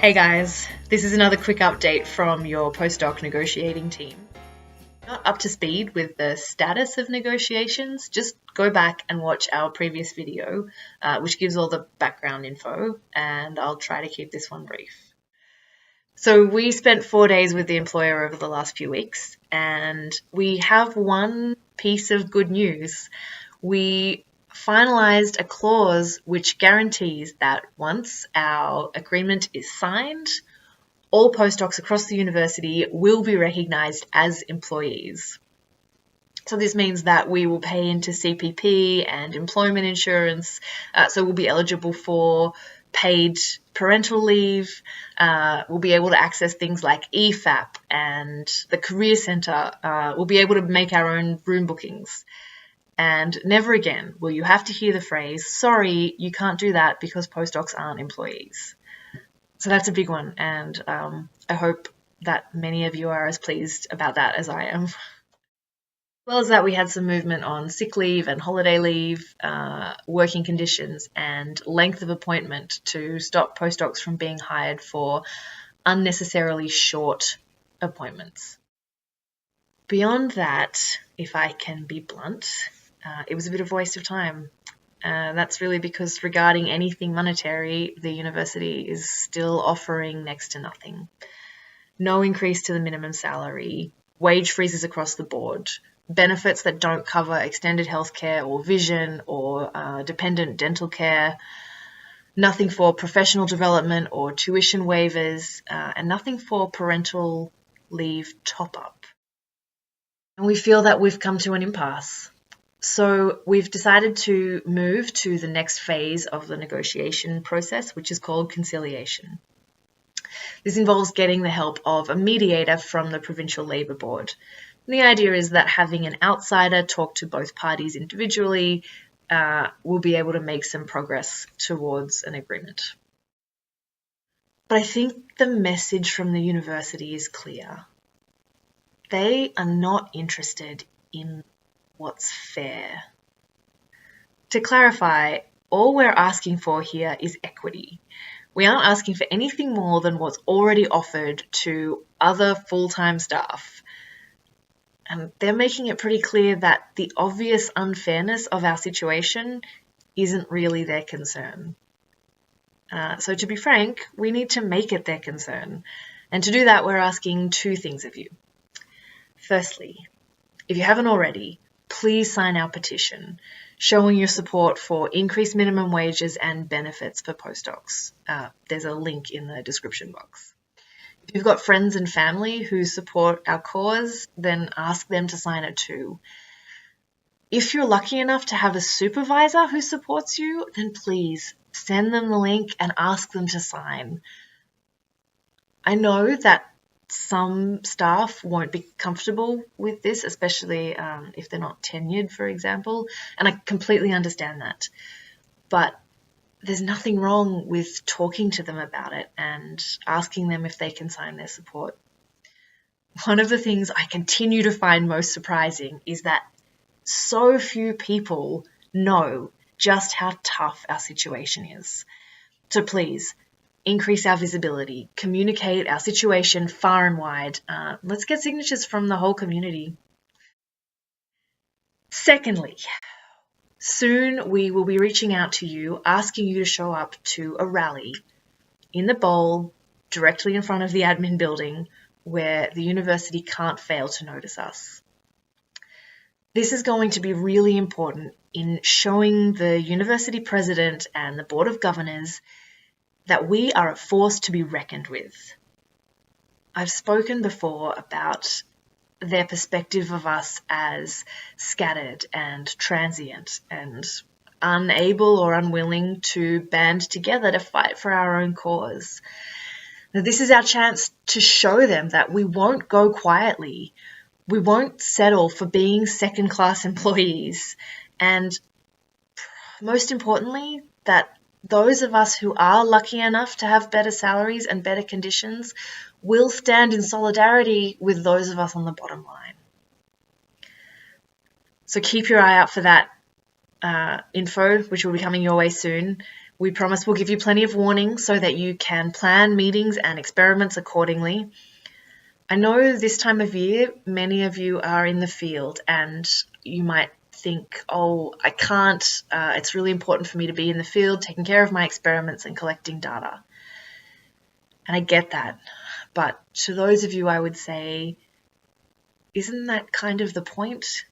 Hey guys, this is another quick update from your postdoc negotiating team. Not up to speed with the status of negotiations, just go back and watch our previous video, which gives all the background info, and I'll try to keep this one brief. So we spent 4 days with the employer over the last few weeks, and we have one piece of good news. We finalized a clause which guarantees that once our agreement is signed, all postdocs across the university will be recognized as employees. So this means that we will pay into CPP and employment insurance, so we'll be eligible for paid parental leave. We'll be able to access things like EFAP and the Career Centre. We'll be able to make our own room bookings. And never again will you have to hear the phrase, sorry, you can't do that because postdocs aren't employees. So that's a big one, and I hope that many of you are as pleased about that as I am. As well as that, we had some movement on sick leave and holiday leave, working conditions, and length of appointment to stop postdocs from being hired for unnecessarily short appointments. Beyond that, if I can be blunt, it was a bit of a waste of time. That's really because regarding anything monetary, the university is still offering next to nothing. No increase to the minimum salary, wage freezes across the board, benefits that don't cover extended healthcare or vision or dependent dental care, nothing for professional development or tuition waivers, and nothing for parental leave top-up. And we feel that we've come to an impasse. So we've decided to move to the next phase of the negotiation process, which is called conciliation. This involves getting the help of a mediator from the Provincial Labour Board. And the idea is that having an outsider talk to both parties individually will be able to make some progress towards an agreement. But I think the message from the university is clear. They are not interested in what's fair. To clarify, all we're asking for here is equity. We aren't asking for anything more than what's already offered to other full-time staff. And they're making it pretty clear that the obvious unfairness of our situation isn't really their concern. So to be frank, we need to make it their concern. And to do that, we're asking two things of you. Firstly, if you haven't already, please sign our petition showing your support for increased minimum wages and benefits for postdocs. There's a link in the description box. If you've got friends and family who support our cause, then ask them to sign it too. If you're lucky enough to have a supervisor who supports you, then please send them the link and ask them to sign. I know that some staff won't be comfortable with this, especially if they're not tenured, for example, and I completely understand that. But there's nothing wrong with talking to them about it and asking them if they can sign their support. One of the things I continue to find most surprising is that so few people know just how tough our situation is. So please, increase our visibility, communicate our situation far and wide. Let's get signatures from the whole community. Secondly, soon we will be reaching out to you, asking you to show up to a rally in the bowl, directly in front of the admin building, where the university can't fail to notice us. This is going to be really important in showing the university president and the board of governors that we are a force to be reckoned with. I've spoken before about their perspective of us as scattered and transient and unable or unwilling to band together to fight for our own cause. Now, this is our chance to show them that we won't go quietly. We won't settle for being second-class employees. And most importantly, that those of us who are lucky enough to have better salaries and better conditions will stand in solidarity with those of us on the bottom line. So keep your eye out for that info, which will be coming your way soon. We promise we'll give you plenty of warning so that you can plan meetings and experiments accordingly. I know this time of year, many of you are in the field and you might think, oh, I can't, it's really important for me to be in the field, taking care of my experiments and collecting data. And I get that. But to those of you, I would say, isn't that kind of the point?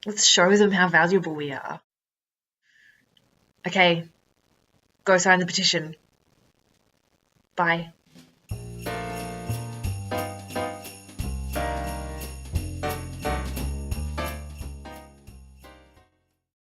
Let's show them how valuable we are. Okay, go sign the petition. Bye.